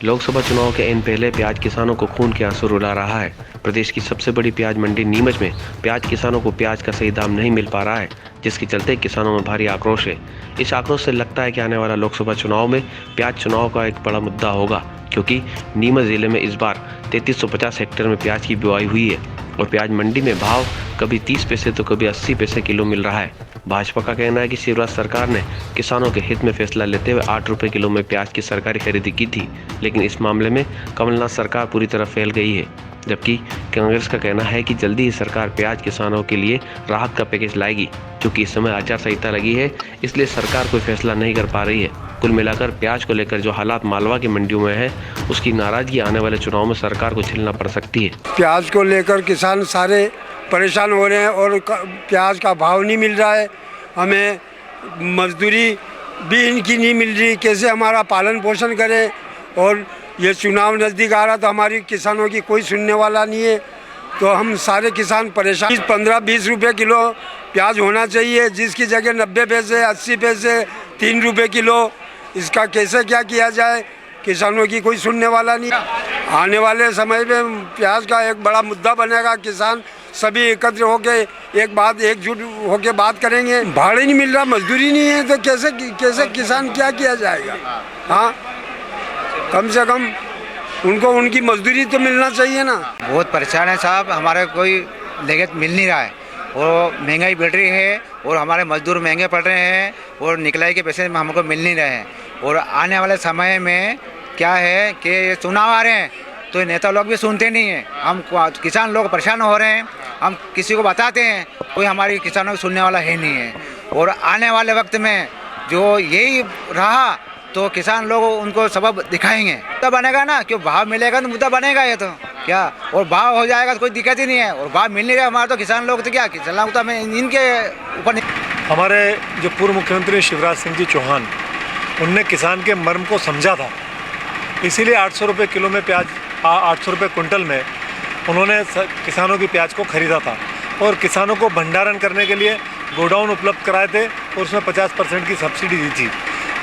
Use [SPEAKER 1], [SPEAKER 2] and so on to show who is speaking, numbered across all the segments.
[SPEAKER 1] लोकसभा चुनाव के इन पहले प्याज किसानों को खून के आंसू रुला रहा है। प्रदेश की सबसे बड़ी प्याज मंडी नीमच में प्याज किसानों को प्याज का सही दाम नहीं मिल पा रहा है, जिसके चलते किसानों में भारी आक्रोश है। इस आक्रोश से लगता है कि आने वाला लोकसभा चुनाव में प्याज चुनाव का एक बड़ा मुद्दा होगा, क्योंकि नीमच जिले में इस बार 3350 हेक्टेयर में प्याज की बुआई हुई है और प्याज मंडी में भाव कभी 30 पैसे तो कभी 80 पैसे किलो मिल रहा है। भाजपा का कहना है कि शिवराज सरकार ने किसानों के हित में फैसला लेते हुए 8 रुपये किलो में प्याज की सरकारी खरीदी की थी, लेकिन इस मामले में कमलनाथ सरकार पूरी तरह फेल गई है। जबकि कांग्रेस का कहना है कि जल्दी ही सरकार प्याज किसानों के लिए राहत का पैकेज लाएगी। चूँकि इस समय आचार संहिता लगी है, इसलिए सरकार कोई फैसला नहीं कर पा रही है। कुल मिलाकर प्याज को लेकर जो हालात मालवा की मंडियों में है, उसकी नाराजगी आने वाले चुनाव में सरकार को झेलना पड़ सकती है।
[SPEAKER 2] प्याज को लेकर किसान सारे परेशान हो रहे हैं और प्याज का भाव नहीं मिल रहा है, हमें मजदूरी भी इनकी नहीं मिल रही, कैसे हमारा पालन पोषण करें। और ये चुनाव नज़दीक आ रहा तो हमारी किसानों की कोई सुनने वाला नहीं है, तो हम सारे किसान परेशान। 15-20 रुपये किलो प्याज होना चाहिए, जिसकी जगह 90 पैसे 80 पैसे 3 रुपये किलो। इसका कैसे क्या किया जाए, किसानों की कोई सुनने वाला नहीं। आने वाले समय में प्याज का एक बड़ा मुद्दा बनेगा, किसान सभी एकत्र होके एकजुट होके बात करेंगे। भाड़े नहीं मिल रहा, मजदूरी नहीं है, तो कैसे किसान क्या किया जाएगा। हाँ, कम से कम उनको उनकी मजदूरी तो मिलना चाहिए ना।
[SPEAKER 3] बहुत परेशान है साहब, हमारे कोई लागत मिल नहीं रहा है और महंगाई बढ़ रही है और हमारे मजदूर महंगे पड़ रहे हैं और निकलाई के पैसे हमको मिल नहीं रहे हैं। और आने वाले समय में क्या है कि चुनाव आ रहे हैं तो नेता लोग भी सुनते नहीं हैं, हम किसान लोग परेशान हो रहे हैं, हम किसी को बताते हैं, कोई हमारी किसानों को सुनने वाला है नहीं है। और आने वाले वक्त में जो यही रहा तो किसान लोग उनको सबब दिखाएंगे, मुद्दा बनेगा ना, क्यों भाव मिलेगा तो मुद्दा बनेगा ये तो क्या, और भाव हो जाएगा तो कोई दिक्कत ही नहीं है। और भाव मिल नहीं रहा हमारे तो किसान लोग तो क्या, किसान लोग तो हमें इनके ऊपर।
[SPEAKER 4] हमारे जो पूर्व मुख्यमंत्री शिवराज सिंह जी चौहान, उनने किसान के मर्म को समझा था, इसीलिए 800 रुपये किलो में प्याज 800 रुपये कुंटल में उन्होंने किसानों की प्याज को खरीदा था और किसानों को भंडारण करने के लिए गोडाउन उपलब्ध कराए थे और उसमें 50% की सब्सिडी दी थी।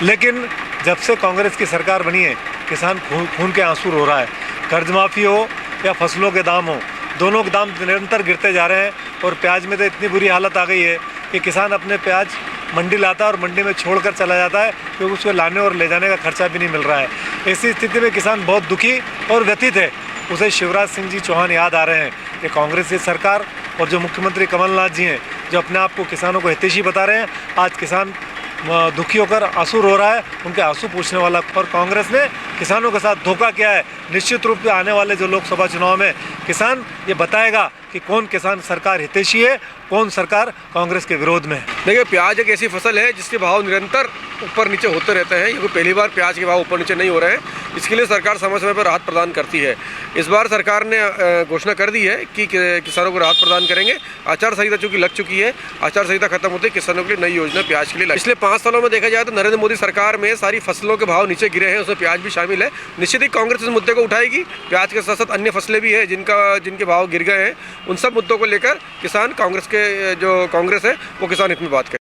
[SPEAKER 4] लेकिन जब से कांग्रेस की सरकार बनी है, किसान खून के आंसू रो रहा है। कर्ज माफ़ी हो या फसलों के दाम हो, दोनों के दाम निरंतर गिरते जा रहे हैं और प्याज में तो इतनी बुरी हालत आ गई है कि किसान अपने प्याज मंडी लाता है और मंडी में छोड़कर चला जाता है, क्योंकि उसको लाने और ले जाने का खर्चा भी नहीं मिल रहा है। ऐसी स्थिति में किसान बहुत दुखी और व्यथित है। उसे शिवराज सिंह जी चौहान याद आ रहे हैं कि कांग्रेस की सरकार और जो मुख्यमंत्री कमलनाथ जी हैं, जो अपने आप को किसानों को हितैषी बता रहे हैं, आज किसान दुखी होकर आंसू रो रहा है, उनके आंसू पूछने वाला। और कांग्रेस ने किसानों के साथ धोखा किया है। निश्चित रूप से आने वाले जो लोकसभा चुनाव में किसान ये बताएगा कि कौन किसान सरकार हितैषी है, कौन सरकार कांग्रेस के विरोध में है।
[SPEAKER 5] देखिए, प्याज एक ऐसी फसल है जिसके भाव निरंतर ऊपर नीचे होते रहते हैं। ये पहली बार प्याज के भाव ऊपर नीचे नहीं हो रहे हैं, इसके लिए सरकार समय समय पर राहत प्रदान करती है। इस बार सरकार ने घोषणा कर दी है कि किसानों को राहत प्रदान करेंगे। आचार संहिता चूँकि लग चुकी है, आचार संहिता खत्म होते किसानों के लिए नई योजना प्याज के लिए। पिछले 5 सालों में देखा जाए तो नरेंद्र मोदी सरकार में सारी फसलों के भाव नीचे गिरे हैं, उसमें प्याज भी शामिल है। निश्चित ही कांग्रेस इस मुद्दे को उठाएगी। प्याज के साथ साथ अन्य फसलें भी हैं जिनके भाव गिर गए हैं। उन सब मुद्दों को लेकर किसान कांग्रेस है वो किसान हित में बात करें।